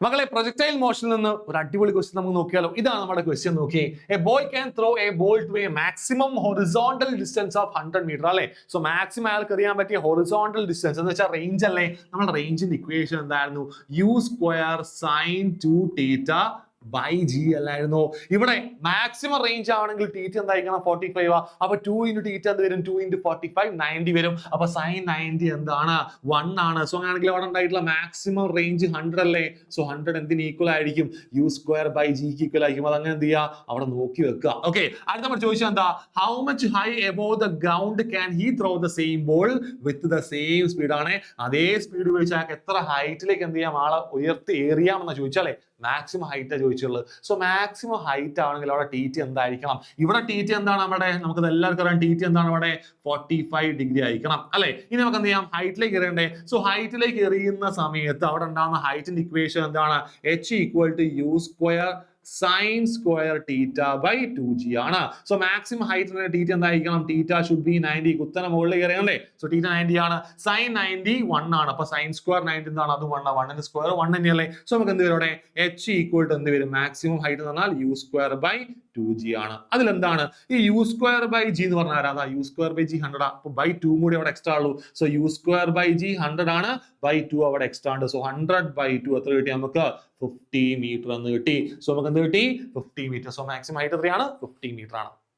മകളെ പ്രൊജക്ടൈൽ മോഷനിൽ നിന്ന് ഒരു അടിപൊളി ക്വസ്റ്റ്യൻ നമുക്ക് നോക്കിയാലോ. ഇതാണ് നമ്മുടെ ക്വസ്റ്റ്യൻ. നോക്കിയേ, a boy can throw a ball to a maximum horizontal distance of 100 metre അല്ലെ. സോ മാക്സിമം അയാൾക്ക് അറിയാൻ പറ്റിയ ഹൊറിസോണ്ടൽ ഡിസ്റ്റൻസ് എന്ന് വെച്ചാൽ റേഞ്ച് അല്ലേ. നമ്മുടെ റേഞ്ചിന്റെ ഇക്വേഷൻ എന്തായിരുന്നു? U square sine 2 theta by g അല്ലായിരുന്നു. ഇവിടെ മാക്സിമം റേഞ്ച് ആവണമെങ്കിൽ തീറ്റ എന്തായിരിക്കണം? 45. അപ്പൊ 2 into തീറ്റ എന്ത് വരും? 2 into 45 90 വരും. അപ്പൊ സൈൻ 90 എന്താണ്? 1 ആണ്. സോ അങ്ങനെയാണെങ്കിൽ അവിടെ ഉണ്ടായിട്ടുള്ള മാക്സിമം റേഞ്ച് 100 അല്ലേ. സോ 100 എന്തിന് ഈക്വൽ ആയിരിക്കും? യു സ്ക്വയർ ബൈ ജിക്ക് ഈക്വൽ ആയിരിക്കും. അത് അങ്ങനെ എന്ത് ചെയ്യുക? അവിടെ നോക്കി വെക്കുക. ഓക്കെ, അടുത്ത നമ്മൾ ചോദിച്ചാൽ എന്താ? How much high above the ground can he throw the same ball with the same speed ആണ്. അതേ സ്പീഡ് ഉപയോഗിച്ചാൽ എത്ര ഹൈറ്റിലേക്ക് എന്ത് ചെയ്യാം? ആളെ ഉയർത്തി എറിയാമെന്ന് ചോദിച്ചാലേ മാക്സിമം ഹൈറ്റ് ചോദിച്ചുള്ളത്. സോ മാക്സിമം ഹൈറ്റ് ആണെങ്കിൽ അവിടെ ടി ടി എന്തായിരിക്കണം? ഇവിടെ ടി ടി എന്താണ്? നമ്മുടെ നമുക്ക് എല്ലാവർക്കും അറിയാം ടി ടി എന്താണ്? അവിടെ 45 ഡിഗ്രി ആയിരിക്കണം അല്ലെ. ഇനി നമുക്ക് എന്ത് ചെയ്യാം? ഹൈറ്റിലേക്ക് എറിയണ്ടേ. സോ ഹൈറ്റിലേക്ക് എറിയുന്ന സമയത്ത് അവിടെ ഉണ്ടാകുന്ന ഹൈറ്റിന്റെ ഇക്വേഷൻ എന്താണ്? H equal to u square sine square theta by 2g ആണ്. സോ മാക്സിമം ഹൈറ്റ് തീറ്റ എന്തായിരിക്കണം? Theta should be 90. കുത്തനെ മുകളിലേക്ക് എറിയണല്ലേ. സോ തീറ്റ 90 ആണ്. സൈൻ 90 1 ആണ്. അപ്പൊ സൈൻ സ്ക്വയർ 90 എന്താണ്? അത് 1 1 സ്ക്വയർ 1 തന്നെയല്ലേ. സോ നമുക്ക് എന്ത് വരും? അവിടെ എച്ച് ഈക്വൽ ടു എന്ത് വരും? മാക്സിമം ഹൈറ്റ് എന്ന് പറഞ്ഞാൽ യു സ്ക്വയർ ബൈ 2g ആണ്. അതിലെന്താണ് ഈ യു സ്ക്വയർ ബൈ ജി എന്ന് പറഞ്ഞാൽ അതാ യു സ്ക്വയർ ബൈ ജി 100 ആണ്. അപ്പൊ ബൈ 2 കൂടി അവിടെ എക്സ്ട്രാ ഉള്ളൂ. So u square by g 100 ആണ്, ബൈ 2 അവിടെ എക്സ്ട്രാ ഉണ്ട്. സോ 100 ബൈ 2 എത്ര കിട്ടി നമുക്ക്? 50 മീറ്റർ എന്ന് കിട്ടി. സോ നമുക്ക് എന്ത് കിട്ടി? 50 മീറ്റർ. സോ മാക്സിമം ഹൈറ്റ് എത്രയാണ്? 50 മീറ്റർ ആണ്.